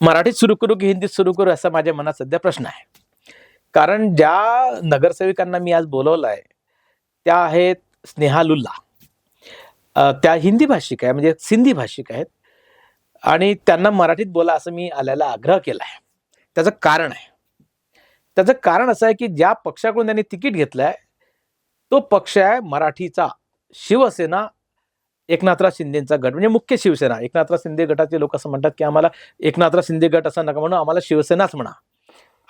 मराठीत सुरू करू की हिंदीत सुरू करू असा माझ्या मनात सध्या प्रश्न आहे. कारण ज्या नगरसेविकांना मी आज बोलवलं आहे त्या आहेत स्नेहा लुल्ला. त्या हिंदी भाषिक आहे, म्हणजे सिंधी भाषिक आहेत आणि त्यांना मराठीत बोला असं मी आल्याला आग्रह केला आहे. त्याचं कारण आहे. त्याचं कारण असं आहे की ज्या पक्षाकडून त्यांनी तिकीट घेतलंय तो पक्ष आहे मराठीचा, शिवसेना, एकनाथराव शिंदेचा गट, म्हणजे मुख्य शिवसेना. एकनाथराव शिंदे गटाचे लोक असं म्हणतात की आम्हाला एकनाथराव शिंदे गट असं नका म्हणून, आम्हाला शिवसेनाच म्हणा,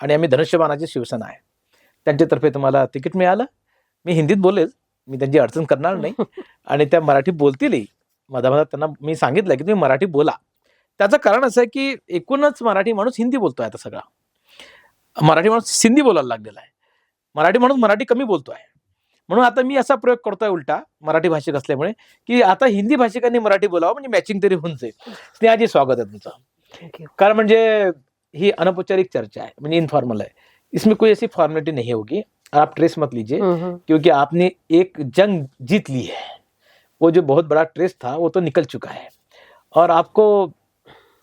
आणि आम्ही धनुष्यबाणाची शिवसेना आहे. त्यांच्यातर्फे तुम्हाला तिकीट मिळालं. मी हिंदीत बोलेल, मी त्यांची अडचण करणार नाही आणि त्या मराठी बोलतीलही. मधामधात त्यांना मी सांगितलं की तुम्ही मराठी बोला. त्याचं कारण असं आहे की एकूणच मराठी माणूस हिंदी बोलतोय आता सगळा. मराठी माणूस सिंधी बोलायला लागलेला आहे. मराठी माणूस मराठी कमी बोलतोय. म्हणून आता मी असा प्रयोग करतोय उलटा, मराठी भाषिक असल्यामुळे, की आता हिंदी भाषिकांनी मराठी बोलावं म्हणजे मॅचिंग तरी होऊन जाईल. स्नेहाजी, स्वागत आहे तुमचं. Thank you. कारण म्हणजे ही अनौपचारिक चर्चा है, म्हणजे इनफॉर्मल है. इसमें कोई ऐसी फॉर्मेलिटी नहीं होगी, आप ट्रेस मत लीजिए, क्योंकि आपने एक जंग जीत ली है. वो जो बहुत बड़ा ट्रेस था वो तो निकल चुका है और आपको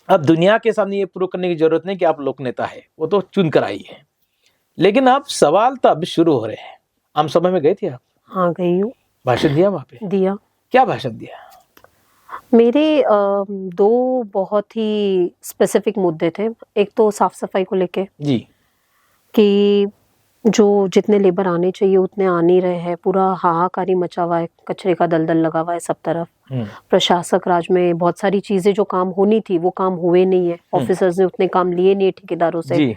अब दुनिया के सामने ये प्रूव करने की जरूरत नहीं कि आप लोक नेता है, वो तो चुन कर आई है. लेकिन आप सवाल तो अब शुरू हो रहे हैं. आम सभा में गए थे आप? हाँ, गई हूँ. भाषण दिया वहां पे? दिया. क्या भाषण दिया? मेरे दो बहुत ही स्पेसिफिक मुद्दे थे. एक तो साफ सफाई को लेके जी. कि जो जितने लेबर आने चाहिए उतने आ नहीं रहे हैं. पूरा हाहाकारी मचा हुआ है, कचरे का दलदल लगा हुआ है सब तरफ. प्रशासक राज में बहुत सारी चीजें जो काम होनी थी वो काम हुए नहीं है. ऑफिसर्स ने उतने काम लिए नहीं है ठेकेदारों से. जी.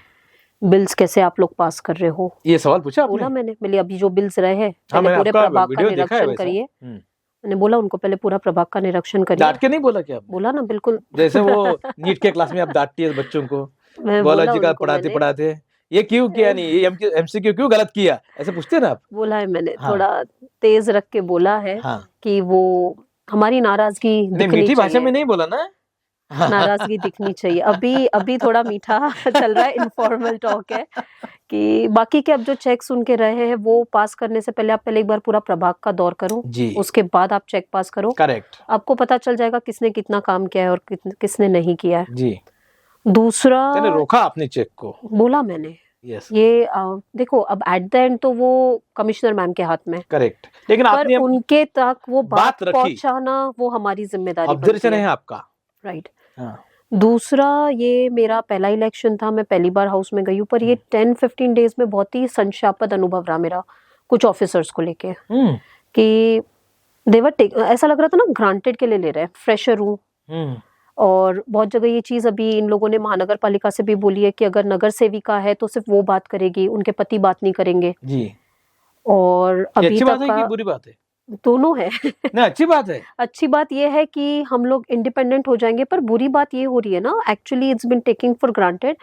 बिल्स कैसे आप लोग पास कर रहे हो, ये सवाल पूछा आपने? बोला मैंने अभी जो बिल्स रहे हैं हाँ, पहले मैंने पूरे आपका प्रभाग का वीडियो देखा है निरीक्षण वैसा. करिए. मैंने बोला उनको पहले पूरा प्रभाग का निरीक्षण करिए. डांट के नहीं बोला क्या आपने? बोला ना, बिल्कुल. जैसे वो नीट के क्लास में आप डांटती है बच्चों को, मैं बोला बायोलॉजी का उनको पढ़ाते मैंने. पढ़ाते ये क्यों किया नहीं, ये एमसीक्यू क्यों गलत किया, ऐसे पूछते हैं ना आप? बोला है मैंने. हाँ. थोड़ा तेज रख के बोला है. हाँ. कि वो हमारी नाराजगी नहीं, दिखनी मीठी भाषा चाहिए. में नहीं बोला ना. नाराजगी दिखनी चाहिए. अभी थोड़ा मीठा चल रहा है, इनफॉर्मल टॉक है. कि बाकी के अब जो चेक्स उनके रहे हैं वो पास करने से पहले आप पहले एक बार पूरा प्रभाग का दौर करो जी. उसके बाद आप चेक पास करो. करेक्ट. आपको पता चल जाएगा किसने कितना काम किया है और किसने नहीं किया है. जी. दूसरा, मैंने रोका आपने चेक को. बोला मैंने यस. ये देखो अब एट द एंड तो वो कमिश्नर मैम के हाथ में, करेक्ट, लेकिन पर आपने उनके तक वो बात रखी. पहुंचाना वो हमारी जिम्मेदारी ऑब्जर्वेशन बनती है है. आपका. राइट. हाँ. दूसरा, ये मेरा पहला इलेक्शन था, मैं पहली बार हाउस में गई हूँ, पर ये 10-15 डेज में बहुत ही संशापद अनुभव रहा मेरा कुछ ऑफिसर्स को लेके. कि देवर ऐसा लग रहा था ना ग्रांटेड के लिए ले रहे हैं. फ्रेशर हूँ और बहुत जगह ये चीज अभी इन लोगों ने महानगर पालिका से भी बोली है कि अगर नगर सेविका है तो सिर्फ वो बात करेगी, उनके पति बात नहीं करेंगे. जी. और अभी अच्छी बात तक है का कि बुरी बात है? दोनों है. नहीं, अच्छी बात है. अच्छी बात ये है कि हम लोग इंडिपेंडेंट हो जाएंगे, पर बुरी बात ये हो रही है ना, actually it's been taking for granted.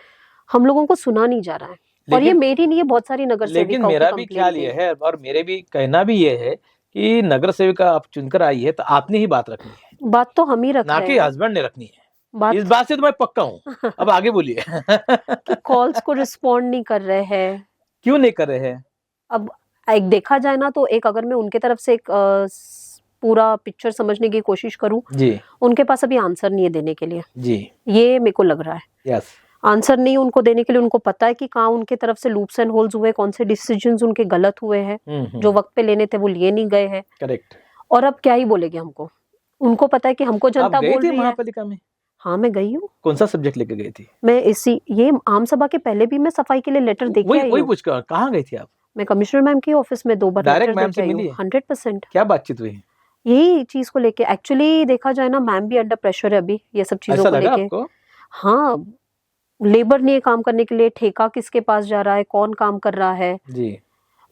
हम लोगों को सुना नहीं जा रहा है. और ये मेरी नहीं है, बहुत सारी नगर लेकिन सेविकाओं मेरा की भी complaint ख्याल ये है और मेरे भी कहना भी ये है कि नगर सेविका आप चुनकर आई है तो आपने ही बात रखनी है, बात तो हम ही रख ना रहे कि हैं. हस्बैंड ने रखनी है. बात इस बात से तो मैं पक्का हूँ. अब आगे बोलिए. कि कॉल्स को रिस्पॉन्ड नहीं कर रहे हैं. क्यों नहीं कर रहे हैं? अब एक देखा जाए ना तो एक अगर मैं उनके तरफ से एक पूरा पिक्चर समझने की कोशिश करूं, जी. उनके पास अभी आंसर नहीं है देने के लिए. जी. ये मेरे को लग रहा है. यस. आंसर नहीं उनको देने के लिए. उनको पता है कि कहाँ उनके तरफ से लूप्स एंड होल्स हुए, कौन से डिसीजंस उनके गलत हुए हैं, जो वक्त पे लेने थे वो लिए नहीं गए हैं. करेक्ट. और अब क्या ही बोलेंगे हमको. उनको पता है कि हमको जनता बोल रही है. महापालिका में? हाँ, मैं गई हूँ. कौन सा सब्जेक्ट लेके गई थी? मैं ये आम सभा के पहले भी मैं सफाई के लिए लेटर दे के आई वही हूँ. पूछ कर कहाँ गई थी आप? मैं कमिश्नर मैम के ऑफिस में 2 बार डायरेक्ट लेटर मैम दे से के आई मिली हूँ. है? 100%. क्या बातचीत हुई? यही चीज को लेके एक्चुअली देखा जाए ना, मैम भी अंडर प्रेशर है अभी ये सब चीजों ऐसा को लगा लेके. आपको? हाँ, लेबर नहीं है काम करने के लिए, ठेका किसके पास जा रहा है, कौन काम कर रहा है. जी.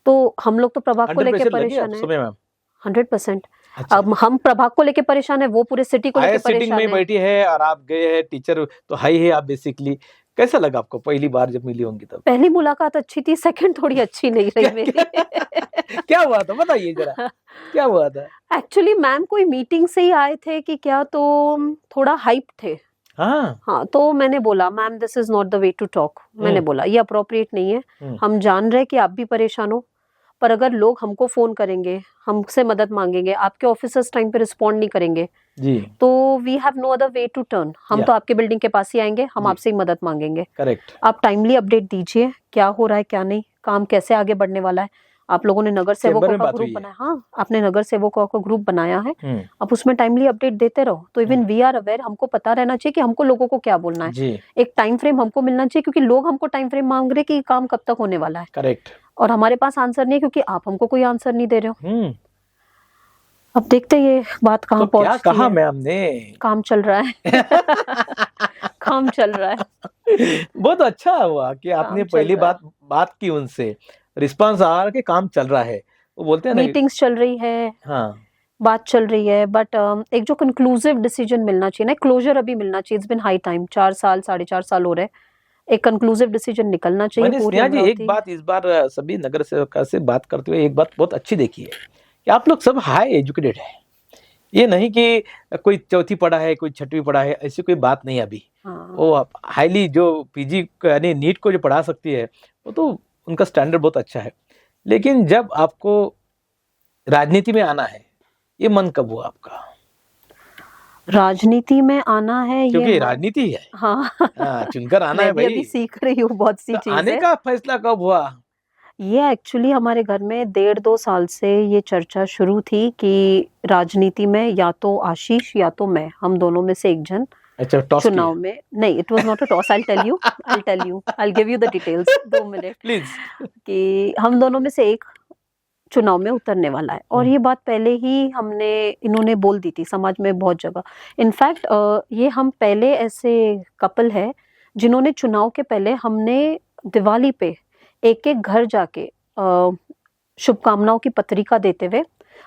तो हम लोग तो प्रभाग को अंडर लेके प्रेशर लगी परेशान आप है. सुबह मैम? 100%. अच्छा. अब हम प्रभाग को लेके परेशान है, वो पूरे सिटी को लेके सिटिंग परेशान में है. बैठी है और आप गए हैं, टीचर तो हाई है आप बेसिकली. कैसा लगा आपको पहली बार जब मिली होंगी तब? पहली मुलाकात अच्छी थी, सेकंड थोड़ी अच्छी नहीं रही मेरी. क्या हुआ था बताइए जरा, क्या हुआ था? एक्चुअली मैम कोई मीटिंग से ही आए थे कि क्या, तो थोड़ा हाइप थे. हाँ, तो मैंने बोला ma'am this is not the way to talk. मैंने बोला ये अप्रोप्रिएट नहीं है. हम जान रहे कि आप भी परेशान हो, पर अगर लोग हमको फोन करेंगे, हमसे मदद मांगेंगे, आपके ऑफिसर्स टाइम पे रिस्पॉन्ड नहीं करेंगे, जी तो we have no other way to turn. हम Yeah. तो आपके बिल्डिंग के पास ही आएंगे, हम जी। आपसे ही मदद मांगेंगे। करेक्ट। आप टाइमली अपडेट दीजिए, क्या हो रहा है क्या नहीं, काम कैसे आगे बढ़ने वाला है। आप लोगों ने नगर चैम्बर सेवकों में का बात ग्रुप हुई है। बनाया, हाँ आपने नगर सेवकों का ग्रुप बनाया है, आप उसमें टाइमली अपडेट देते रहो, तो इवन वी आर अवेयर, हमको पता रहना चाहिए कि हमको लोगों को क्या बोलना है। जी एक टाइम फ्रेम हमको मिलना चाहिए, क्योंकि लोग हमको टाइम फ्रेम मांग रहे हैं कि ये काम कब तक होने वाला है, करेक्ट। और हमारे पास आंसर नहीं है, क्योंकि आप हमको कोई आंसर नहीं दे रहे हो। अब देखते हैं ये बात तो कहाँ क्या पहुंचती कहा है। मैम ने? काम चल रहा है। काम चल रहा है। बहुत अच्छा हुआ कि आपने काम चल पहली रहा है। बात की उनसे, रिस्पांस आ रहा कि काम चल रहा है। वो बोलते हैं ना मीटिंग्स चल रही है, हाँ बात चल रही है, बट एक जो कंक्लूसिव डिसीजन मिलना चाहिए ना, क्लोजर अभी मिलना चाहिए। इट्स बिन हाई टाइम, 4 साल 4.5 साल हो रहे, एक कंक्लूसिव डिसीजन निकलना चाहिए। मैंने पूरी स्नेहा जी एक अमरावती बात इस बार सभी नगर सेवक से बात करते हुए एक बात बहुत अच्छी देखी है कि आप लोग सब हाई एजुकेटेड है। ये नहीं कि कोई चौथी पढ़ा है कोई छठवीं पढ़ा है, ऐसी कोई बात नहीं। अभी हाँ, वो हाईली जो पीजी यानी नीट को जो पढ़ा सकती है वो तो उनका स्टैंडर्ड बहुत अच्छा है। लेकिन जब आपको राजनीति में आना है, ये मन कब हुआ आपका? राजनीति में आना है क्योंकि ये राजनीति है, हाँ। चुनकर आना है मैं भी भाई। अभी सीख रही हूँ बहुत सी तो आने चीजें। का फैसला कब हुआ? ये एक्चुअली हमारे घर में 1.5-2 साल से ये चर्चा शुरू थी कि राजनीति में या तो आशीष या तो मैं, हम दोनों में से एक जन अच्छा, टॉस चुनाव में। नहीं, it was not a toss, I tell you, I give you the details, 2 minute, please. कि हम दोनों में से एक चुनाव में उतरने वाला है। और ये बात पहले ही इन्होंने बोल दी थी समाज में बहुत जगह। इनफैक्ट ये हम पहले ऐसे कपल है जिन्होंने चुनाव के पहले हमने दिवाली पे एक एक घर जाके शुभकामनाओं की पत्रिका देते हुए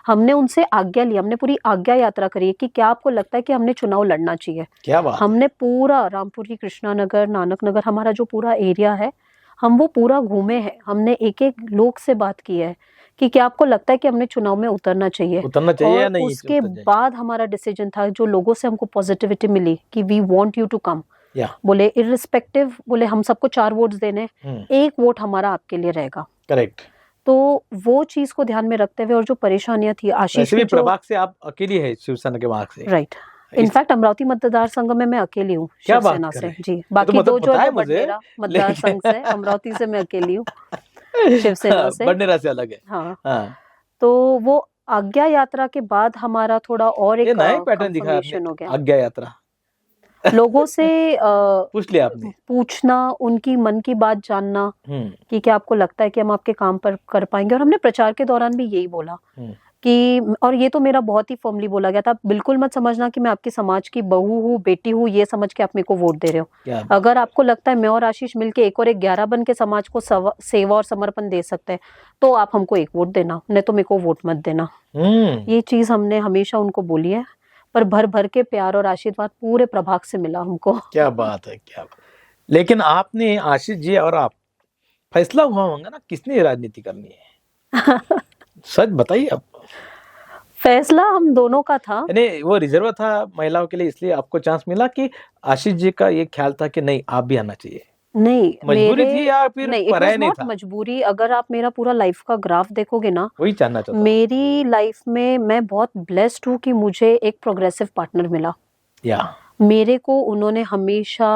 हमने उनसे आज्ञा ली, हमने पूरी आज्ञा यात्रा करी है कि क्या आपको लगता है कि हमने चुनाव लड़ना चाहिए। क्या बात। हमने पूरा रामपुरी, कृष्णा नगर, नानक नगर, हमारा जो पूरा एरिया है, हम वो पूरा घूमे हैं। हमने एक एक लोग से बात की है कि क्या आपको लगता है कि हमने चुनाव में उतरना चाहिए या और नहीं? उसके बाद हमारा डिसीजन था, जो लोगों से हमको पॉजिटिविटी मिली कि we want you to come, बोले इररिस्पेक्टिव, बोले हम सबको 4 वोट्स देने, 1 वोट हमारा आपके लिए रहेगा। करेक्ट। तो वो चीज को ध्यान में रखते हुए, और जो परेशानियां थी आशीष की, जो प्रभाग से आप अकेली है शिवसेना के मार्ग से, राइट, इनफैक्ट अमरावती मतदार संघ में मैं अकेली हूँ शिवसेना से। जी, बाकी मतलब दो जो है मुझे बडनेरा मतदार संघ से, अमरावती से मैं अकेली हूँ शिवसेना से। बडनेरा से अलग है। हाँ। तो वो आज्ञा यात्रा के बाद हमारा थोड़ा और एक नया पैटर्न दिखा हो गया। आज्ञा यात्रा लोगों से पूछ लिया आपने, पूछना, उनकी मन की बात जानना कि क्या आपको लगता है कि हम आपके काम पर कर पाएंगे। और हमने प्रचार के दौरान भी यही बोला कि, और ये तो मेरा बहुत ही फॉर्मली बोला गया था, बिल्कुल मत समझना कि मैं आपकी समाज की बहू हूँ, बेटी हूँ, ये समझ के आप मेरे को वोट दे रहे हो। अगर आपको लगता है मैं और आशीष मिलके 1 और 1 11 बन के समाज को सेवा और समर्पण दे सकते हैं, तो आप हमको 1 वोट देना, नहीं तो मेरे को वोट मत देना। ये चीज हमने हमेशा उनको बोली है, पर भर भर के प्यार और आशीर्वाद पूरे प्रभाग से मिला हमको। क्या बात है, क्या बात। लेकिन आपने, आशीष जी और आप, फैसला हुआ होगा ना किसने राजनीति करनी है? सच बताइए आप। फैसला हम दोनों का था। यानी वो रिजर्व था महिलाओं के लिए, इसलिए आपको चांस मिला कि आशीष जी का ये ख्याल था कि नहीं आप भी आना चाहिए? नहीं, मजबूरी थी या फिर पराया नहीं था? मजबूरी। अगर आप मेरा पूरा लाइफ का ग्राफ देखोगे ना, वही जानना चाहता हूं। मेरी लाइफ में मैं बहुत ब्लेस्ड हूँ कि मुझे एक प्रोग्रेसिव पार्टनर मिला। मेरे को उन्होंने हमेशा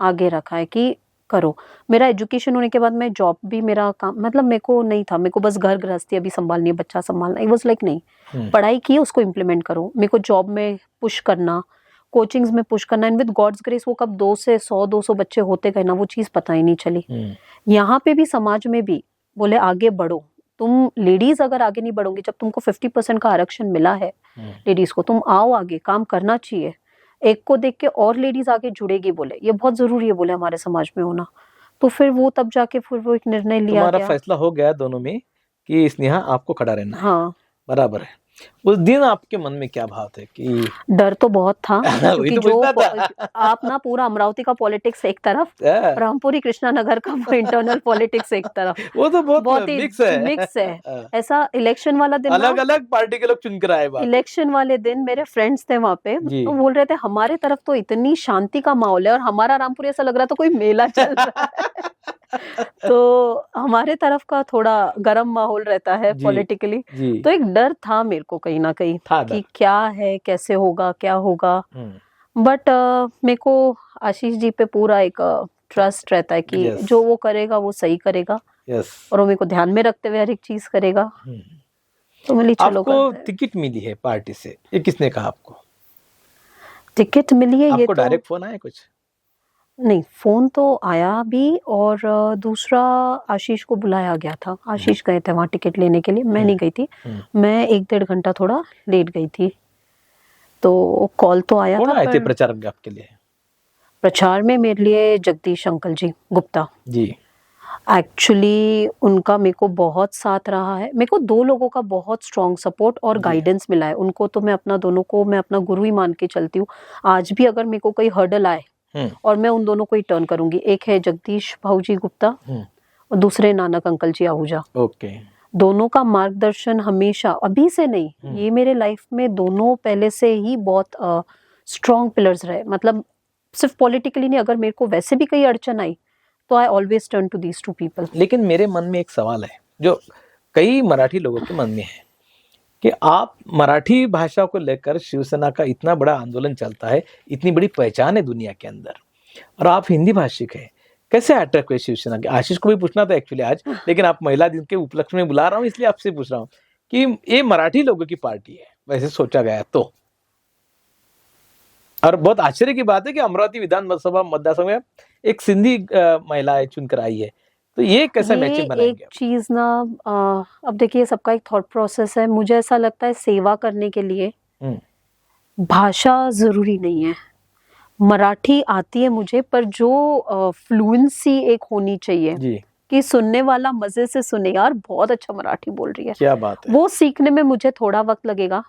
आगे रखा है कि करो। मेरा एजुकेशन होने के बाद मैं जॉब भी, मेरा काम मतलब मेरे को नहीं था, मेरे को बस घर गृहस्थी अभी संभालनी है, बच्चा संभालना। इट वाज लाइक नहीं, पढ़ाई की उसको इम्प्लीमेंट करो। मेरे को जॉब में पुश करना, कोचिंग्स में पुश करना, एंड विद गॉड्स ग्रेस वो कब 2 से 100-200 बच्चे होते गए ना, वो चीज पता ही नहीं चली। यहाँ पे भी समाज में भी बोले आगे बढ़ो। तुम लेडीज अगर आगे नहीं बढ़ोगी, जब तुमको 50% का आरक्षण मिला है लेडीज को, तुम आओ आगे, काम करना चाहिए। एक को देख के और लेडीज आगे जुड़ेगी, बोले ये बहुत जरूरी है, बोले हमारे समाज में होना। तो फिर वो तब जाके फिर वो एक निर्णय लिया गया। तुम्हारा फैसला हो गया दोनों में कि स्नेहा आपको खड़ा रहना है। हाँ, बराबर है। उस दिन आपके मन में क्या भाव है? कि डर तो बहुत था क्योंकि तो जो आप ना पूरा अमरावती का पॉलिटिक्स एक तरफ, रामपुरी कृष्णा नगर का इंटरनल पॉलिटिक्स एक तरफ, वो तो बहुत मिक्स है। ऐसा इलेक्शन वाला दिन, अलग अलग पार्टी के लोग चुन कर आए। इलेक्शन वाले दिन मेरे फ्रेंड्स थे वहाँ पे, तो बोल रहे थे हमारे तरफ तो इतनी शांति का माहौल है और हमारा रामपुर ऐसा लग रहा था कोई मेला चल रहा है। तो हमारे तरफ का थोड़ा गर्म माहौल रहता है जी, पॉलिटिकली, जी तो एक डर था मेरे को कहीं ना कहीं था कि डर। क्या है, कैसे होगा, क्या होगा। बट मेरे को आशीष जी पे पूरा एक ट्रस्ट रहता है कि यस जो वो करेगा वो सही करेगा, यस। और वो मेरे को ध्यान में रखते हुए हर एक चीज करेगा। तो मिली, चलो आपको करते हैं। टिकट मिली है पार्टी से, ये किसने कहा आपको? टिकट मिली है ये आपको तो डायरेक्ट फोन आया कुछ? नहीं, फोन तो आया भी, और दूसरा आशीष को बुलाया गया था। आशीष गए थे वहाँ टिकट लेने के लिए, मैं नहीं गई थी। मैं 1-1.5 घंटा थोड़ा लेट गई थी, तो कॉल तो आया कौन था। आए थे पर प्रचारक आपके लिए? प्रचार में मेरे लिए जगदीश अंकल जी गुप्ता, जी एक्चुअली उनका मेरे को बहुत साथ रहा है। मेरे को 2 लोगों का बहुत स्ट्रॉन्ग सपोर्ट और जी। गाइडेंस मिला है। उनको तो मैं अपना, दोनों को मैं अपना गुरु ही मान के चलती हूँ। आज भी अगर मेरे को कोई हर्डल आए और मैं उन दोनों को ही टर्न करूंगी। एक है जगदीश भाऊजी गुप्ता और दूसरे नानक अंकल जी आहूजा। ओके। दोनों का मार्गदर्शन हमेशा, अभी से नहीं, ये मेरे लाइफ में दोनों पहले से ही बहुत स्ट्रॉन्ग पिलर्स रहे। मतलब सिर्फ पॉलिटिकली नहीं, अगर मेरे को वैसे भी कोई अड़चन आई तो I always turn to these 2 people. लेकिन मेरे मन में एक सवाल है जो कई मराठी लोगों के मन में है कि आप मराठी भाषा को लेकर शिवसेना का इतना बड़ा आंदोलन चलता है, इतनी बड़ी पहचान है दुनिया के अंदर, और आप हिंदी भाषिक है, कैसे अट्रैक्ट हुए शिवसेना के? आशीष को भी पूछना था एक्चुअली आज, लेकिन आप महिला दिन के उपलक्ष्य में बुला रहा हूँ इसलिए आपसे पूछ रहा हूँ कि ये मराठी लोगों की पार्टी है वैसे सोचा गया तो। और बहुत आश्चर्य की बात है कि अमरावती विधानसभा मतदार में एक सिंधी महिला चुनकर आई है, तो ये कैसा मैचिंग ये बनाएंगे एक आप? चीज ना, अब देखिए सबका एक थॉट प्रोसेस है। मुझे ऐसा लगता है सेवा करने के लिए भाषा जरूरी नहीं है। मराठी आती है मुझे, पर जो फ्लुएंसी एक होनी चाहिए जी कि सुनने वाला मजे से सुने, यार बहुत अच्छा मराठी बोल रही है, क्या बात है। वो सीखने में मुझे थोड़ा वक्त लगेगा।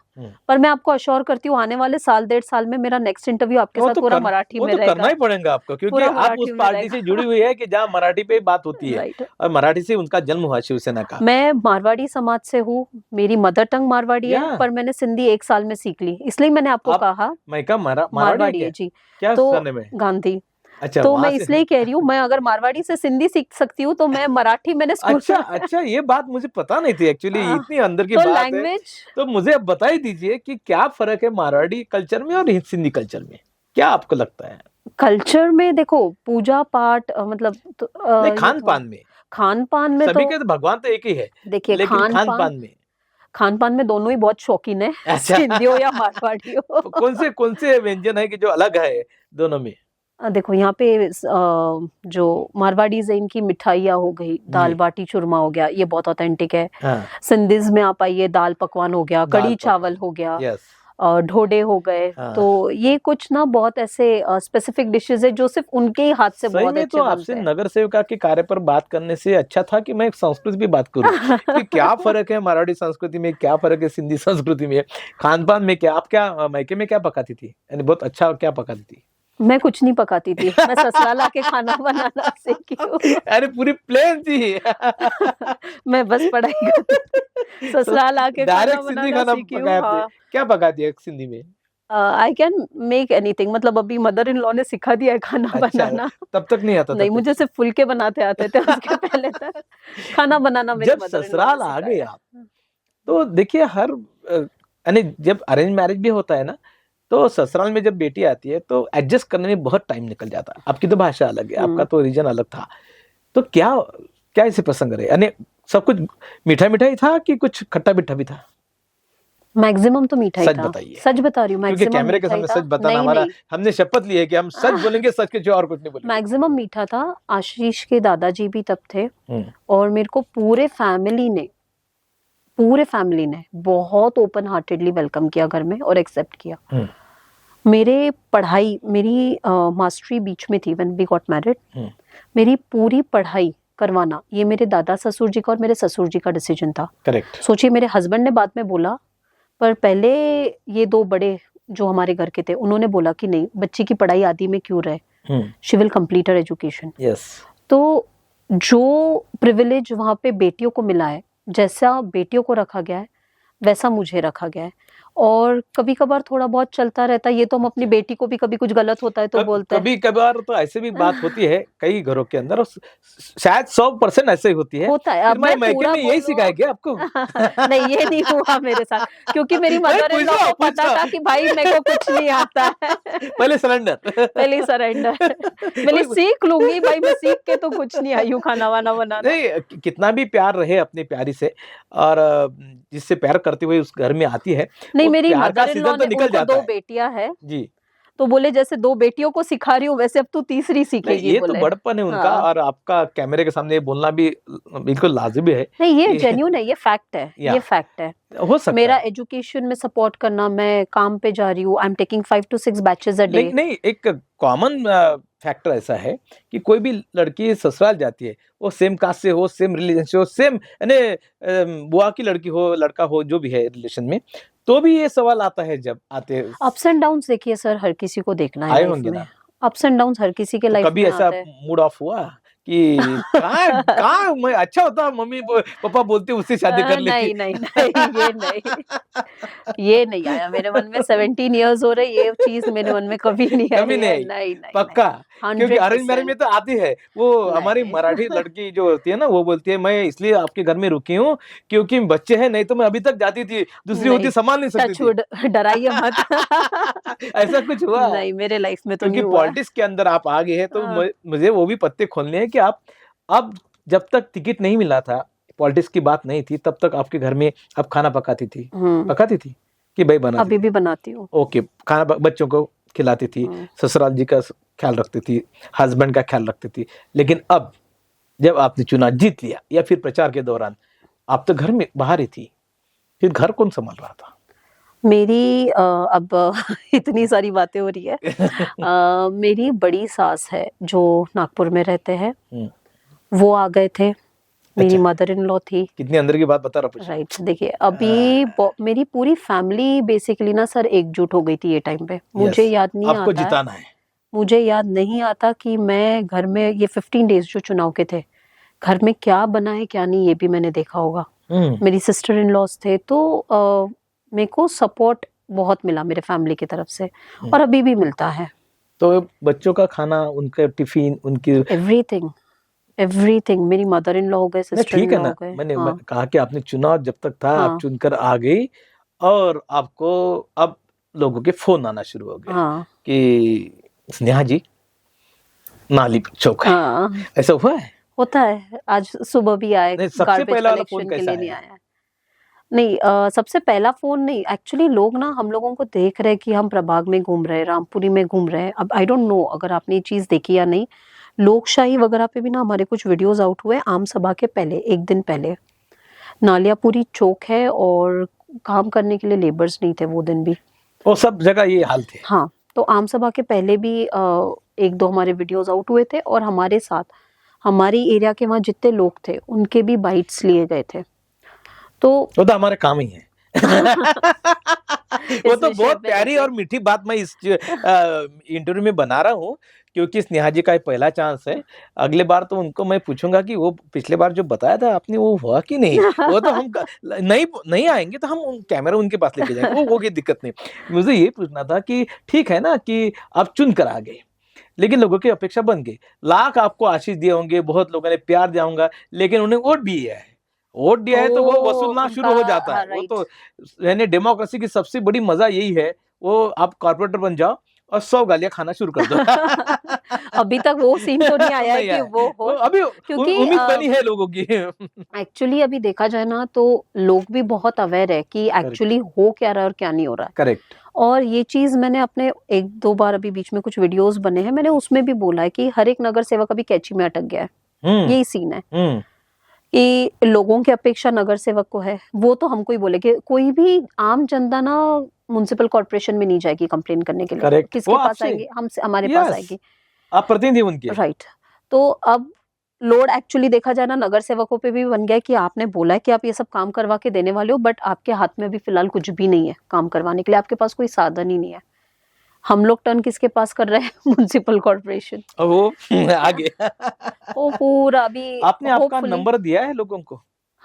पर मैं आपको अश्योर करती हूँ, आने वाले 1.5 साल में मेरा नेक्स्ट इंटरव्यू आपके साथ पूरा मराठी में तो करना रहेगा। ही पड़ेगा आपको, क्योंकि पूरा आप मराठी उस में पार्टी रहेगा। से जुड़ी हुई है कि जहाँ मराठी पे बात होती है, राइट। और मराठी से उनका जन्म हुआ शिवसेना का। मैं मारवाड़ी समाज से हूँ, मेरी मदर टंग मारवाड़ी है, या पर मैंने सिंधी 1 साल में सीख ली, इसलिए मैंने आपको आप कहा मैं का मारवाड़ी है मारवाड़ी है क्या? जी। क्या तो सरनेम है? गांधी। अच्छा तो वहां मैं से। इसलिए कह रही हूँ, मैं अगर मारवाड़ी से सिंधी सीख सकती हूँ तो मैं मराठी, मैंने स्कूल अच्छा अच्छा, ये बात मुझे पता नहीं थी एक्चुअली, इतनी अंदर की तो बात है। लैंग्वेज, तो मुझे अब बता ही दीजिए कि क्या फर्क है मारवाड़ी कल्चर में और सिंधी कल्चर में, क्या आपको लगता है? कल्चर में देखो, पूजा पाठ मतलब तो, नहीं, ये खान तो पान में खान पान में सभी तो के तो भगवान तो एक ही है, देखिए, लेकिन खान पान में। खान पान में दोनों ही बहुत शौकीन है, अच्छा सिंधी हो या मारवाड़ी हो। कौन से व्यंजन है कि जो अलग है दोनों में? देखो यहाँ पे जो मारवाड़ीज है, इनकी मिठाइयाँ हो गई, दाल जी बाटी चूरमा हो गया, ये बहुत ऑथेंटिक है। हाँ, सिंधीज में आप आइए, दाल पकवान हो गया, दाल कड़ी चावल पकवान, हो गया, यस ढोडे हो गए। हाँ। तो ये कुछ ना बहुत ऐसे स्पेसिफिक डिशेज है जो सिर्फ उनके ही हाथ से सही बहुत में अच्छे तो बनते आपसे हैं। नगर सेविका के कार्य पर बात करने से अच्छा था कि मैं एक संस्कृति भी बात करूं कि क्या फर्क है मराठी संस्कृति में, क्या फर्क है सिंधी संस्कृति में, खान पान में क्या। आप क्या मायके में क्या पकाती थी, यानी बहुत अच्छा क्या पकाती थी? मैं कुछ नहीं पकाती थी, मैं ससुराल आके खाना बनाना सीखी हूँ। अरे पूरी प्लेन थी। मैं बस पढ़ाई करती, ससुराल आके खाना डायरेक्ट सिंधी बनाना खाना सीखी हूँ। पकाया आपने? हाँ, क्या पकाती है सिंधी में? आई कैन मेक एनीथिंग, मतलब अभी मदर इन लॉ ने सिखा दिया है खाना अच्छा, बनाना। तब तक नहीं आता? नहीं, तब मुझे तक सिर्फ फुलके बनाते आते थे, उसके पहले तक खाना बनाना मेरी जब मदर इन लॉ ने ससुराल आ गए सिखाया। आप, तो देखिए हर यानी जब अरेंज मैरिज भी होता है ना, तो ससुराल में जब बेटी आती है तो एडजस्ट करने में बहुत टाइम निकल जाता है। आपकी तो भाषा अलग है, आपका तो रीजन अलग था, तो क्या क्या इसे पसंद करे, यानी सब कुछ मीठा मीठा ही था कि कुछ खट्टा मीठा भी था? मैक्सिमम तो मीठा ही सच था। बताइए, सच बता रही हूँ, क्योंकि मैक्सिमम कैमरे के मीठा ही सामने था। सच बताना नहीं हमारा, नहीं, हमने शपथ ली है कि हम सच बोलेंगे, सच के जो और कुछ नहीं बोलेंगे। मैक्सिमम मीठा था। आशीष के दादाजी भी तब थे, हम्म, और मेरे को पूरे फैमिली ने बहुत ओपन हार्टेडली वेलकम किया घर में और एक्सेप्ट किया। मेरे पढ़ाई, मेरी मास्टरी बीच में थी व्हेन वी गॉट मैरिड। मेरी पूरी पढ़ाई करवाना ये मेरे दादा ससुर जी का और मेरे ससुर जी का डिसीजन था। करेक्ट। सोचिए, मेरे हस्बैंड ने बाद में बोला, पर पहले ये 2 बड़े जो हमारे घर के थे, उन्होंने बोला कि नहीं, बच्ची की पढ़ाई आदि में क्यों रहे, she will complete her education. Yes. तो जो प्रिविलेज वहाँ पे बेटियों को मिला है, जैसा बेटियों को रखा गया है वैसा मुझे रखा गया है। और कभी कभार थोड़ा बहुत चलता रहता है। ये तो हम अपनी बेटी को भी कभी कुछ गलत होता है तो बोलते हैं। कभी कभार तो ऐसे भी बात होती है कई घरों के अंदर, और शायद 100% ऐसे ही होती है। होता है। फिर अब मैं मैके पूरा में यही बोलूं सिखाया क्या आपको? नहीं, ये नहीं हुआ मेरे साथ, क्योंकि मेरी मदर इन लॉ को पता था कि भाई मेरे को कुछ नहीं आता है। पहले सरेंडर। पहले सरेंडर। पहले सीख लूंगी भाई, मैं सीख के तो कुछ नहीं आई हूँ खाना वाना बनाना। नहीं, कितना भी प्यार रहे अपनी प्यारी से, और जिससे प्यार करते हुए उस घर में आती है, नहीं, वो मेरी प्यार का मदर इन लॉ सीजन तो ने, निकल उनको जाता 2 है। बेटियां हैं, जी। तो बोले जैसे 2 बेटियों को सिखा रही हूँ वैसे अब तू तीसरी नहीं, सीखेगी ये तो बोले। बड़पन है उनका, हाँ। और आपका कैमरे के सामने बोलना भी बिल्कुल लाजिमी है नहीं, ये कि जेन्युइन है, ये फैक्ट है, या ये फैक्ट है। हो सकता मेरा है। एजुकेशन में सपोर्ट करना, मैं काम पे जा रही हूँ, I am taking 5 to 6 batches a day. लेकिन नहीं, एक कॉमन फैक्टर ऐसा है कि कोई भी लड़की ससुराल जाती है, वो सेम कास्ट से हो, सेम रिलीजन से हो, सेम यानी बुआ की लड़की हो, लड़का हो, जो भी है रिलेशन में, तो भी ये सवाल आता है जब आते अप्स एंड डाउन्स देखिए सर, हर किसी को देखना है आए लाइफ होंगे में। ना। अप्स एंड डाउन्स हर किसी के तो लाइफ कभी में ऐसा आते हैं। मूड ऑफ हुआ कि कहाँ कहाँ मैं अच्छा होता, मम्मी पापा बोलते उससे शादी कर लेती? नहीं नहीं नहीं, ये नहीं, ये नहीं आया मेरे मन में। 17 इयर्स हो रहे, ये चीज मेरे मन में कभी नहीं कभी आई नहीं है। आई? नहीं नहीं पक्का? नहीं, क्योंकि अरेंज मैरिज में 100%। तो आती है वो, हमारी नहीं मराठी लड़की जो होती है ना, वो बोलती है मैं इसलिए आपके घर में रुकी हूँ क्योंकि बच्चे हैं, नहीं तो मैं अभी तक जाती थी, दूसरी होती नहीं, संभाल नहीं सकती थी। टचवुड, डराइए मत। ऐसा कुछ हुआ? नहीं, मेरे लाइफ में तो क्योंकि नहीं हुआ। पॉलिटिक्स के अंदर आप आ गए हैं, तो हाँ। मुझे वो भी पत्ते खोलने हैं कि आप, अब जब तक टिकट नहीं मिला था, पॉलिटिक्स की बात नहीं थी, तब तक आपके घर में आप खाना पकाती थी? पकाती थी कि भाई बनाती अभी थी? भी बनाती हूँ। ओके, खाना बच्चों को खिलाती थी, ससुराल जी का ख्याल रखती थी, हस्बैंड का ख्याल रखती थी। लेकिन अब जब आपने चुनाव जीत लिया, या फिर प्रचार के दौरान, आप तो घर में बाहर ही थी, फिर घर कौन संभाल रहा था? मेरी अब इतनी सारी बातें हो रही है। मेरी बड़ी सास है जो नागपुर में रहते हैं, वो आ गए थे। मेरी मदर इन लॉ थी। कितनी अंदर की बात बता रहा हूँ। राइट, देखिए अभी मेरी पूरी फैमिली बेसिकली ना सर एकजुट हो गई थी ये टाइम पे। मुझे याद नहीं आपको आता जिताना है। मुझे याद नहीं आता कि मैं घर में ये 15 डेज जो चुनाव के थे, घर में क्या बना है क्या नहीं, ये भी मैंने देखा होगा। मेरी सिस्टर इन लॉज थे, तो मेरे को सपोर्ट बहुत मिला मेरे फैमिली की तरफ से, और अभी भी मिलता है। तो बच्चों का खाना, उनका टिफिन, उनकी एवरीथिंग एवरीथिंग, मेरी मदर इन लॉ हो गए, सिस्टर ठीक इन है लॉ ना। हो गए। मैंने हाँ। कहा कि आपने चुनाव जब तक था, आप हाँ। चुनकर आ गई, और आपको अब लोगों के फोन आना शुरू हो गए हाँ। कि स्नेहा जी नाली चौक है। हाँ, ऐसा हुआ है? होता है। आज सुबह भी आए, नहीं, सबसे गार्बेज पहला वाला फोन कलेक्शन के कैसा लिए नहीं है? आया। नहीं, सबसे पहला फोन नहीं, एक्चुअली लोग ना हम लोगों को देख रहे हैं कि हम प्रभाग में घूम रहे हैं, रामपुरी में घूम रहे हैं। अब आई डोंट नो अगर आपने ये चीज देखी या नहीं, लोकशाही वगैरह पे भी ना हमारे कुछ वीडियोस आउट हुए आम सभा के पहले, एक दिन पहले। नालियापुरी चौक है और काम करने के लिए लेबर्स नहीं थे वो दिन भी। वो सब जगह ये हाल थे। हाँ, तो आम सभा के पहले भी 1-2 हमारे वीडियोस आउट हुए थे, और हमारे साथ हमारी एरिया के वहाँ जितने लोग थे उनके भी बाइट्स लिए गए थे। तो वो तो हमारे काम ही है। वो तो विषय बहुत पे प्यारी देखिए। और मीठी बात मैं इस इंटरव्यू में बना रहा हूँ, क्योंकि स्नेहा जी का ये पहला चांस है। अगले बार तो उनको मैं पूछूंगा कि वो पिछले बार जो बताया था आपने, वो हुआ कि नहीं। वो तो हम नहीं नहीं आएंगे तो हम कैमरा उनके पास लेके जाएंगे, वो कोई दिक्कत नहीं। मुझे ये पूछना था कि ठीक है ना कि आप चुन कर आ गए, लेकिन लोगों की अपेक्षा बन गई। लाख आपको आशीष दिए होंगे, बहुत लोगों ने प्यार दिया होगा, लेकिन उन्हें वोट भी है। वोट दिया है तो वो वसूलना शुरू हो जाता है। वो तो यानी डेमोक्रेसी की सबसे बड़ी मजा यही है, वो आप कॉर्पोरेटर बन जाओ और 100 गालियां खाना शुरू कर दो। अभी तक वो सीन तो नहीं आया है नहीं कि आया। वो हो, अभी क्योंकि उम्मीद बनी है लोगों की। एक्चुअली अभी देखा जाए ना तो लोग भी बहुत अवेयर है कि एक्चुअली हो क्या रहा है और क्या नहीं हो रहा है। करेक्ट। और ये चीज मैंने अपने 1-2 बार अभी बीच में कुछ वीडियोस बने हैं, मैंने उसमें भी बोला है कि हर एक नगर सेवक अभी कैची में अटक गया है। यही सीन है कि लोगों की अपेक्षा नगर सेवक को है। वो तो हमको ही बोले कि कोई भी आम जनता ना म्युनिसिपल कॉर्पोरेशन में नहीं जाएगी कंप्लेन करने के लिए। Correct. किसके वो पास आपसे- आएंगे? हमसे, हमारे Yes. पास आएगी। आप प्रतिनिधि उनके। राइट। तो अब लोड एक्चुअली देखा जाए ना नगर सेवकों पे भी बन गया है कि आपने बोला है कि आप ये सब काम करवा के देने वाले हो, बट आपके हाथ में अभी फिलहाल कुछ भी नहीं है काम करवाने के लिए, आपके पास कोई साधन ही नहीं है। हम लोग टर्न किसके पास कर रहे हैं? Municipal corporation. वो आगे। वो पूरा अभी आपने आपका hopefully- नंबर दिया है लोगों को?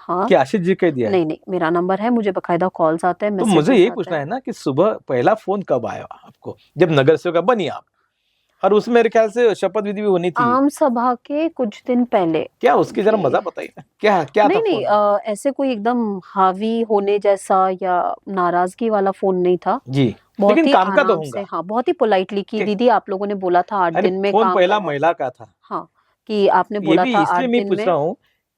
हाँ। कि आशीष जी का ही दिया है? नहीं नहीं, मेरा नंबर है, मुझे बकायदा कॉल्स आते हैं, तो मुझे मैसेजेस यही आते पूछना हैं। है ना कि सुबह पहला फोन कब आया आपको, जब नगर सेवक बनी आप? और उसमें मेरे ख्याल से शपथ विधि भी होनी थी। आम सभा के कुछ दिन पहले। क्या उसकी जरा कि मजा बताइए ना, क्या क्या था नहीं नहीं, फोन? ऐसे कोई एकदम हावी होने जैसा या नाराजगी वाला फोन नहीं था। जी, बहुत लेकिन ही काम का तो आराम से, होगा। हाँ, बहुत ही पोलाइटली कि कि- दीदी आप लोगों ने बोला था 8 अरे दिन में फोन काम पहला करवा। महिला का था। हाँ, कि आपने ये बोला भी था इसलिए 8 मैं दिन पूछ में। रहा हूँ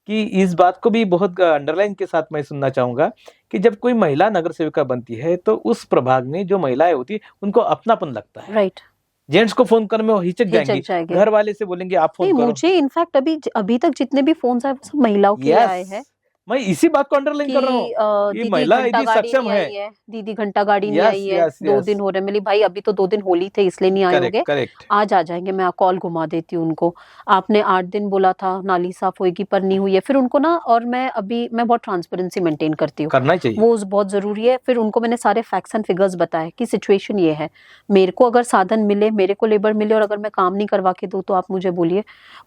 कि इस बात को भी बहुत अंडरलाइन के साथ मैं सुनना चाहूंगा कि जब कोई महिला नगर सेविका बनती है तो उस प्रभाग में जो महिलाएं होती है उनको अपनापन लगता है। राइट। जेंट्स को फोन करने में वो हिचक हिचक जाएंगी, जाएंगे। घर वाले से बोलेंगे आप नहीं, फोन करो। मुझे इनफैक्ट अभी तक जितने भी फोन्स आए वो सब महिलाओं के लिए आए यस, हैं। मैं इसी बात को अंडरलाइन कर रहा हूँ कि कि दीदी महिला घंटा यदि गाड़ी सक्षम नहीं है। आई है, दीदी घंटा गाड़ी नहीं यस आई है, यस 2 यस, दिन हो रहे हैं। मिली भाई अभी तो 2 दिन होली थे इसलिए नहीं आए करेक्ट होंगे, करेक्ट। आज आ जाएंगे, मैं कॉल घुमा देती हूँ उनको। आपने 8 दिन बोला था नाली साफ होएगी पर नहीं हुई है, फिर उनको ना, और मैं बहुत ट्रांसपेरेंसी मेंटेन करती हूँ, करना ही चाहिए। वो बहुत जरूरी है। फिर उनको मैंने सारे फैक्ट्स एंड फिगर्स बताए कि सिचुएशन ये है, मेरे को अगर साधन मिले, मेरे को लेबर मिले और अगर मैं काम नहीं करवा के दूँ तो आप मुझे बोलिए,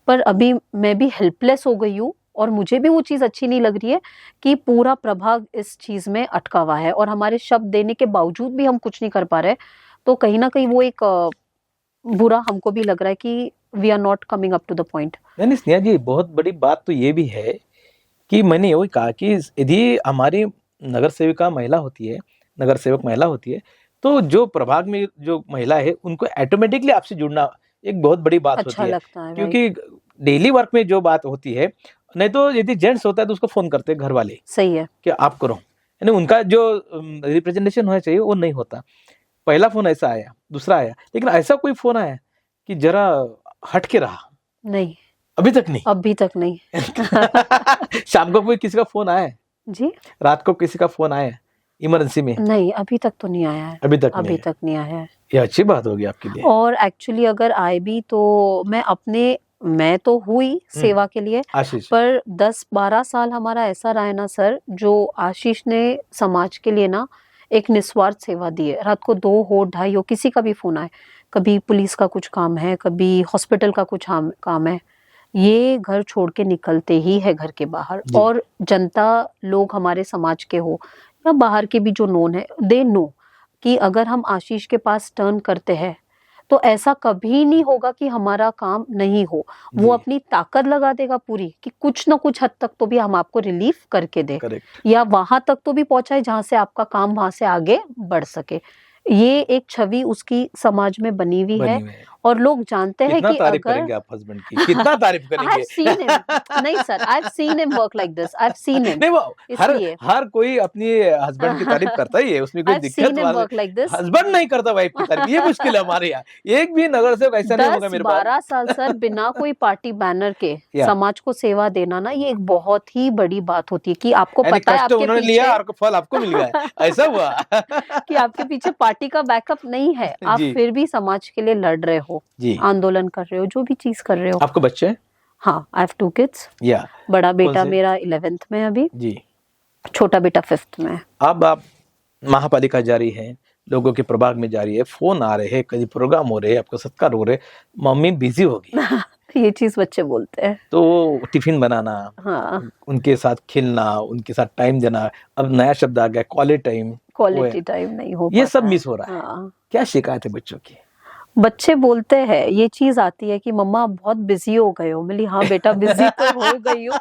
पर अभी मैं भी हेल्पलेस हो गई हूँ और मुझे भी वो चीज अच्छी नहीं लग रही है कि पूरा प्रभाग इस चीज में अटका हुआ है और हमारे शब्द देने के बावजूद भी हम कुछ नहीं कर पा रहे। तो कहीं ना कहीं वो एक बुरा हमको भी लग रहा है कि we are not coming up to the point. नहीं स्नेहा जी, बहुत बड़ी बात तो ये भी है कि मैंने वही कहा कि यदि हमारी नगर सेविका महिला होती है, नगर सेवक महिला होती है, तो जो प्रभाग में जो महिला है उनको ऑटोमेटिकली आपसे जुड़ना एक बहुत बड़ी बात अच्छा होती है। लगता है, क्योंकि राइट। डेली वर्क में जो बात होती है, नहीं तो यदि जेंट्स होता है तो उसको फोन करते हैं घर वाले सही है। कि आप करो, यानी उनका जो रिप्रेजेंटेशन होना चाहिए वो नहीं होता। पहला फोन ऐसा आया, दूसरा आया, लेकिन ऐसा कोई फोन आया कि जरा हट के रहा? नहीं, अभी तक नहीं। अभी तक नहीं। शाम को कोई किसी का फोन आया है? जी, रात को किसी का फोन आया है इमरजेंसी में? नहीं अभी तक तो नहीं आया है। अभी तक अभी नहीं। तक नहीं आया है। ये अच्छी बात होगी आपके लिए। और एक्चुअली अगर आए भी तो मैं तो हुई सेवा के लिए, आशीष, पर 10-12 साल हमारा ऐसा रहा है ना सर, जो आशीष ने समाज के लिए ना एक निस्वार्थ सेवा दी है। रात को 2 हो 2:30 हो, किसी का भी फोन आए, कभी पुलिस का कुछ काम है, कभी हॉस्पिटल का कुछ काम है, ये घर छोड़ के निकलते ही है घर के बाहर। जी। और जनता, लोग हमारे समाज के हो या बाहर के भी जो नोन है, दे नो कि अगर हम आशीष के पास टर्न करते हैं तो ऐसा कभी नहीं होगा कि हमारा काम नहीं हो। जी। वो अपनी ताकत लगा देगा पूरी कि कुछ ना कुछ हद तक तो भी हम आपको रिलीफ करके दे, करेक्ट। या वहां तक तो भी पहुंचाए जहां से आपका काम वहां से आगे बढ़ सके। ये एक छवि उसकी समाज में बनी हुई है बनी हुई है। और लोग जानते हैं कितना कि तारीफ अगर करेंगे आप हस्बैंड की, कितना तारीफ आई हैव करेंगे? सीन हिम, नहीं sir, I have seen him work like this, I have seen him, नहीं वो हर इसलिए हर कोई अपनी हस्बैंड की तारीफ करता ही है, उसमें कोई आई हैव दिक्कत सीन हिम वाला वर्क लाइक दिस। हस्बैंड नहीं करता वाइफ की तारीफ, ये मुश्किल है हमारे यहाँ। एक भी नगर सेवक ऐसा नहीं होगा मेरे पास। 10-12 साल सर बिना कोई पार्टी बैनर के या। समाज को सेवा देना ना, ये एक बहुत ही बड़ी बात होती है कि आपको यानी पता है कष्ट आपके उन्होंने लिया पीछे और फल आपको मिल गया, ऐसा हुआ। कि आपके पीछे पार्टी का बैकअप नहीं है, आप जी। फिर भी समाज के लिए लड़ रहे हो, जी। आंदोलन कर रहे हो, जो भी चीज कर रहे हो। आपको बच्चे हैं? हाँ, आई हैव 2 किड्स। या बड़ा कौन बेटा से? मेरा 11th में है अभी, जी। छोटा बेटा 5th में है। अब आप महापालिका जारी है, लोगों के प्रभाग में जारी है, फोन आ रहे हैं, कहीं प्रोग्राम हो रहे हैं, आपको सत्कार हो रहे, मम्मी बिजी होगी। ये चीज बच्चे बोलते हैं। तो टिफिन बनाना, हाँ, उनके साथ खेलना, उनके साथ टाइम देना, अब नया शब्द आ गया क्वालिटी टाइम, क्वालिटी टाइम नहीं हो ये पाता सब है। मिस हो रहा है। हाँ, क्या शिकायत है बच्चों की? बच्चे बोलते हैं, ये चीज आती है कि मम्मा आप बहुत बिजी हो गए हो। मिली हाँ बेटा बिजी तो हो गई हो,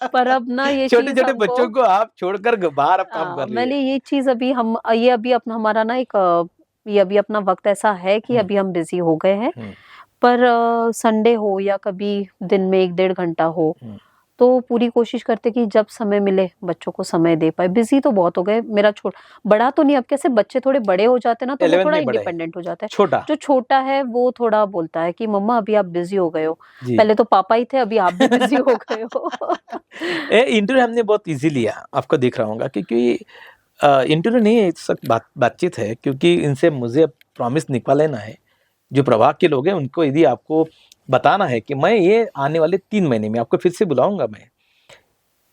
पर अब ना ये छोटे चीज छोटे हमको, बच्चों को आप छोड़कर बाहर अब काम कर रही मैंने है। ये चीज अभी हम ये अभी अपना हमारा ना एक ये अभी अपना वक्त ऐसा है कि अभी हम बिजी हो गए हैं, पर संडे हो या कभी दिन में 1-1.5 घंटा हो तो पूरी कोशिश करते कि जब समय मिले बच्चों को समय दे पाए। बिजी तो बहुत हो गए। मेरा बड़ा तो नहीं, अब कैसे बच्चे थोड़े बड़े हो जाते हैं ना तो वो 11th थोड़ा में बड़ा है। इंडिपेंडेंट हो जाता है। छोटा जो छोटा है वो थोड़ा बोलता है कि मम्मा अभी आप बिजी हो गए हो, जी। पहले तो पापा ही थे, अभी आप भी बिजी हो गए हो। इंटरव्यू हमने बहुत इजी लिया, आपको दिख रहा होगा, क्योंकि इंटरव्यू नहीं है, सब बातचीत है, क्योंकि इनसे मुझे प्रॉमिस निकाल लेना है। जो प्रभाग के लोग हैं उनको यदि आपको बताना है कि मैं ये आने वाले 3 महीने में आपको फिर से बुलाऊंगा, मैं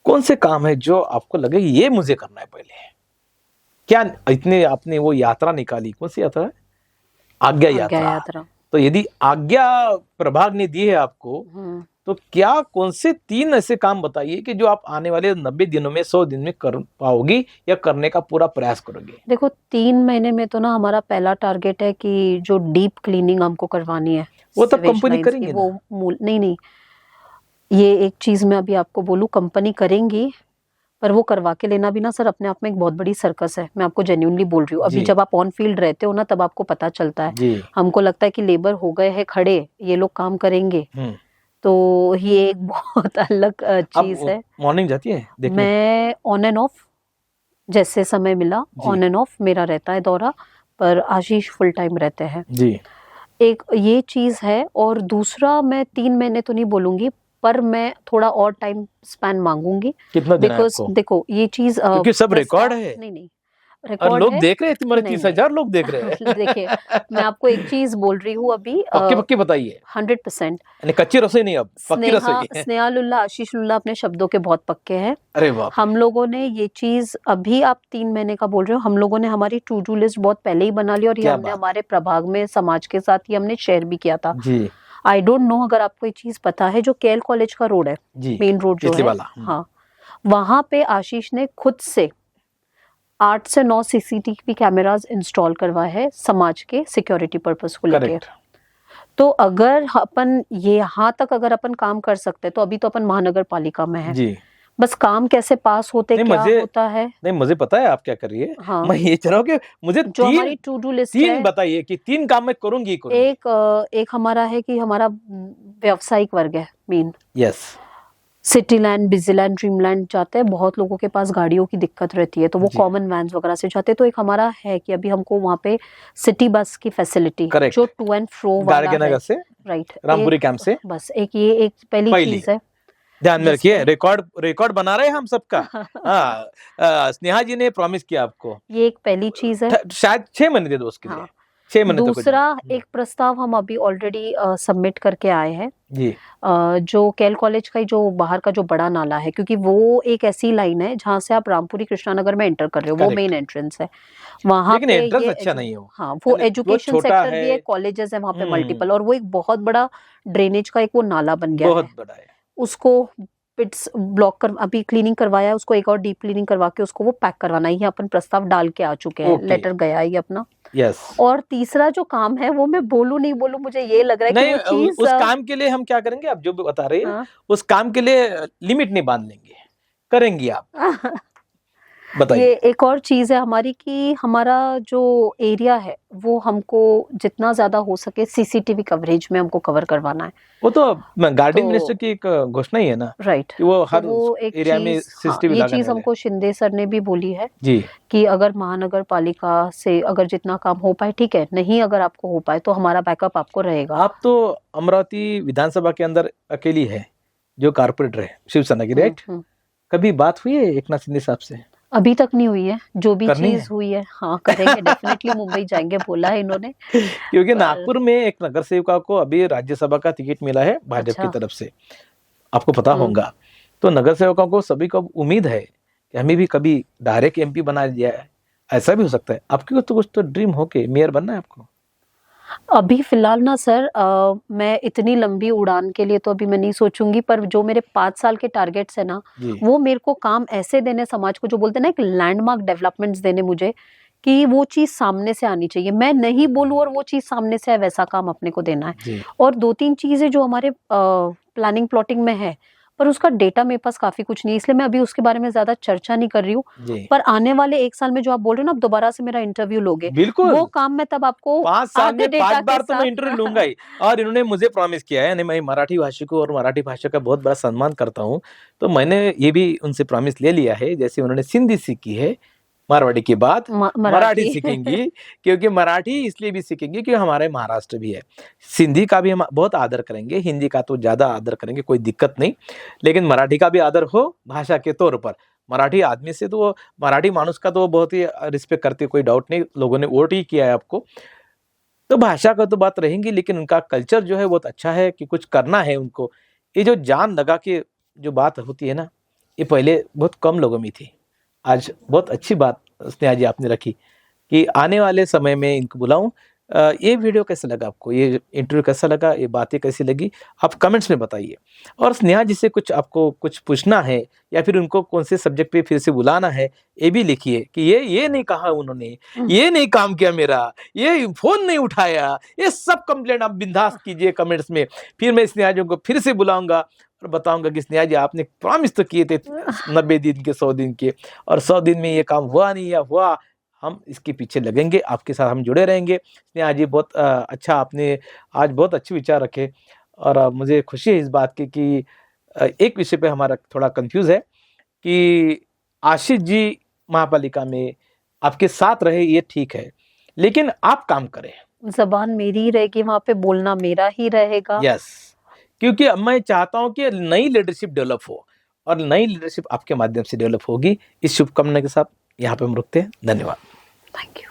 कौन से काम है जो आपको लगे ये मुझे करना है पहले, क्या इतने आपने वो यात्रा निकाली, कौन सी यात्रा है? आज्ञा आज्ञा यात्रा। यात्रा। तो यदि आज्ञा प्रभाग ने दी है आपको, तो क्या कौन से 3 ऐसे काम बताइए कि जो आप आने वाले 90 दिनों में 100 दिन में कर पाओगी या करने का पूरा प्रयास करोगे? देखो 3 महीने में तो ना हमारा पहला टारगेट है कि जो डीप क्लीनिंग हमको करवानी है वो तब सीवेज कंपनी लाइन्स की, करेंगी वो ना? नहीं, ये एक चीज मैं अभी आपको बोलूं, कंपनी करेंगी, पर वो करवा के लेना भी ना सर अपने आप में एक बहुत बड़ी सर्कस है। मैं आपको जेन्युइनली बोल रही हूँ। अभी जी जब आप ऑन फील्ड रहते हो ना तब आपको पता चलता है। जी। हमको लगता है कि लेबर हो गए हैं खड़े, ये लोग काम करेंगे, तो ये एक बहुत अलग आप चीज है। मॉर्निंग जाती है देखने? मैं ऑन एंड ऑफ, जैसे समय मिला जी ऑन एंड ऑफ मेरा रहता है दौरा, पर आशीष फुल टाइम रहते हैं। जी। एक ये चीज है, और दूसरा मैं 3 महीने तो नहीं बोलूंगी, पर मैं थोड़ा और टाइम स्पैन मांगूंगी। कितना देना है बिकॉज आपको? देखो ये चीज क्योंकि सब रिकॉर्ड है नहीं और रिकॉर्ड लोग है। देख रहे हैं, तुम्हारे नहीं 30,000 लोग देख रहे हैं। देखिए मैं आपको एक चीज बोल रही हूँ अभी, पक्के पक्के बताइए। 100%। यानी कच्ची रसोई नहीं, अब पक्की रसोई है। स्नेहा लुल्ला, आशीष लुल्ला अपने शब्दों के बहुत पक्के हैं। अरे बाप रे। हम लोगों ने ये चीज, अभी आप 3 महीने का बोल रहे हो, हम लोगों ने हमारी टू डू लिस्ट बहुत पहले ही बना ली, और ये क्या हमने बात हमारे प्रभाग में समाज के साथ ही हमने शेयर भी किया था। जी आई डोंट नो अगर आपको ये चीज पता है, जो केएल कॉलेज का रोड है, जी, मेन रोड जो केसली है, वाला। हाँ, वहां पे आशीष ने खुद से 8 से 9 सीसीटीवी कैमरास इंस्टॉल करवाए हैं समाज के सिक्योरिटी पर्पस को लेके। करेक्ट। तो अगर अपन ये यहाँ तक अगर अपन काम कर सकते हैं, तो अभी तो अपन महानगर पालिका में है, जी बस काम कैसे पास होते नहीं, क्या मुझे होता है। नहीं, मुझे पता है आप क्या कर रही है। हाँ, मैं ये चाह रहा हूँ कि मुझे जो हमारी टू डू लिस्ट है, 3 बताइए कि 3 काम मैं करूंगी ही करूंगी। एक हमारा है कि हमारा व्यावसायिक वर्ग है main, yes. City land, busy land, dream land जाते हैं, बहुत लोगों के पास गाड़ियों की दिक्कत रहती है, तो वो जी कॉमन वैन्स वगैरह से जाते हैं। तो एक हमारा है कि अभी हमको वहाँ पे सिटी बस की फैसिलिटी, करेक्ट। जो टू एंड फ्रो वाला है, गाड़गेनगर से राइट, रामपुरी कैंप से बस ये एक पहली पहली। चीज है ध्यान में रखिए, जिसमें रिकॉर्ड बना रहे हैं हम सबका। हाँ, स्नेहा जी ने प्रॉमिस किया आपको। ये एक पहली चीज है। शायद 6 महीने दे दो उसके लिए। हाँ, 6 महीने तक हो दूसरा जाए। एक प्रस्ताव हम अभी ऑलरेडी सबमिट करके आए हैं, जी जो केएल कॉलेज का ही जो बाहर का जो बड़ा नाला है, क्योंकि वो एक ऐसी लाइन है जहां से आप रामपुरी कृष्णानगर में एंटर कर रहे हो, वो करेक्ट। मेन एंट्रेंस है वहां लेकिन पे। एंट्रेंस ये अच्छा नहीं है वो। हाँ, वो यानी वो एजुकेशन छोटा सेक्टर भी है, कॉलेजेस है वहां पे हम्म मल्टीपल, और वो एक बहुत बड़ा ड्रेनेज का एक वो नाला बन गया है। बहुत बड़ा है। उसको पिट्स ब्लॉक कर, अभी क्लीनिंग करवाया है उसको, एक और डीप क्लीनिंग करवा के उसको वो पैक करवाना है। ये अपन प्रस्ताव डाल के आ चुके हैं, ओके। लेटर गया है ये अपना। यस। और तीसरा जो काम है वो मैं बोलूं नहीं बोलूं, मुझे ये लग रहा है कि नहीं, वो चीज उस काम के लिए हम क्या करेंगे, आप जो भी बता रहे हैं हाँ। उस काम के लिए लिमिट नहीं बांध लेंगे, करेंगी आप। बताइए। ये एक और चीज है हमारी कि हमारा जो एरिया है वो हमको जितना ज्यादा हो सके सीसीटीवी कवरेज में हमको कवर करवाना है। वो तो गार्डन तो मिनिस्टर की एक घोषणा ही है ना, राइट, कि वो तो हर वो एक एरिया में चीज, हाँ, सीसीटीवी ये लगाने चीज वाले हमको शिंदे सर ने भी बोली है जी। कि अगर महानगर पालिका से अगर जितना काम हो पाए ठीक है, नहीं अगर आपको हो पाए तो हमारा बैकअप आपको रहेगा। आप तो अमरावती विधानसभा के अंदर अकेली है जो कारपोरेटर है शिवसेना की, राइट? कभी बात हुई है एकनाथ शिंदे साहब से? अभी तक नहीं हुई है, जो भी करनी चीज है? हुई है हाँ करेंगे, डेफिनेटली मुंबई जाएंगे बोला है इन्होंने। क्योंकि पर नागपुर में एक नगर सेविका को अभी राज्यसभा का टिकट मिला है भाजपा अच्छा। की तरफ से, आपको पता होगा। तो नगर सेवकों को सभी को उम्मीद है कि हमें भी कभी डायरेक्ट एमपी बना दिया है, ऐसा भी हो सकता है। आपकी तो कुछ तो ड्रीम हो के मेयर बनना है आपको? अभी फिलहाल ना सर, मैं इतनी लंबी उड़ान के लिए तो अभी मैं नहीं सोचूंगी, पर जो मेरे 5 साल के टारगेट्स है ना, जी वो मेरे को काम ऐसे देने समाज को, जो बोलते हैं ना एक लैंडमार्क डेवलपमेंट्स देने मुझे, कि वो चीज सामने से आनी चाहिए, मैं नहीं बोलूं और वो चीज सामने से है, वैसा काम अपने को देना है। जी और 2-3 चीजें जो हमारे प्लानिंग प्लॉटिंग में है, पर उसका डेटा मेरे पास काफी कुछ नहीं है, इसलिए मैं अभी उसके बारे में ज्यादा चर्चा नहीं कर रही हूँ। जी। पर आने वाले 1 साल में जो आप बोल रहे हो ना, आप दोबारा से मेरा इंटरव्यू लोगे, बिल्कुल, वो काम मैं तब आपको 5 साल आधे में डेटा 5 बार के तो मैं साथ इंटरव्यू लूंगा ही। और इन्होंने मुझे प्रॉमिस किया है, यानी मैं मराठी भाषिकों और मराठी भाषा का बहुत बड़ा सम्मान करता हूँ, तो मैंने ये भी उनसे प्रॉमिस ले लिया है, जैसे उन्होंने सिंधी सीखी है मारवाड़ी के बाद मराठी सीखेंगी। क्योंकि मराठी इसलिए भी सीखेंगी कि हमारे महाराष्ट्र भी है। सिंधी का भी हम बहुत आदर करेंगे, हिंदी का तो ज्यादा आदर करेंगे, कोई दिक्कत नहीं, लेकिन मराठी का भी आदर हो भाषा के तौर पर। मराठी आदमी से तो, मराठी मानुस का तो बहुत ही रिस्पेक्ट करते, कोई डाउट नहीं, लोगों ने वोट ही किया है आपको। तो भाषा का तो बात रहेंगी, लेकिन उनका कल्चर जो है बहुत अच्छा है कि कुछ करना है उनको। ये जो जान लगा के जो बात होती है ना, ये पहले बहुत कम लोगों में थी। आज बहुत अच्छी बात स्नेहा जी आपने रखी कि आने वाले समय में इनको बुलाऊं, ये वीडियो कैसा लगा आपको, ये इंटरव्यू कैसा लगा, ये बातें कैसी लगी, आप कमेंट्स में बताइए। और स्नेहा जी से कुछ आपको कुछ पूछना है या फिर उनको कौन से सब्जेक्ट पे फिर से बुलाना है, ये भी लिखिए कि ये नहीं कहा उन्होंने, ये नहीं काम किया मेरा, ये फोन नहीं उठाया, ये सब कंप्लेंट आप बिंदास कीजिए कमेंट्स में। फिर मैं स्नेहा जी को फिर से बुलाऊंगा और बताऊंगा कि स्नेहा जी आपने प्रॉमिस तो किए थे 90 दिन के, 100 दिन के, और 100 दिन में ये काम हुआ नहीं या हुआ, हम इसके पीछे लगेंगे, आपके साथ हम जुड़े रहेंगे। स्नेहा जी बहुत अच्छा, आपने आज बहुत अच्छे विचार रखे और मुझे खुशी है इस बात की कि एक विषय पे हमारा थोड़ा कंफ्यूज है कि आशीष जी महापालिका में आपके साथ रहे, ये ठीक है, लेकिन आप काम करें। जबान मेरी ही रहेगी, वहां पे बोलना मेरा ही रहेगा। यस, क्योंकि अब मैं चाहता हूं कि नई लीडरशिप डेवलप हो और नई लीडरशिप आपके माध्यम से डेवलप होगी। इस शुभकामना के साथ यहाँ पे हम रुकते हैं। धन्यवाद। Thank you.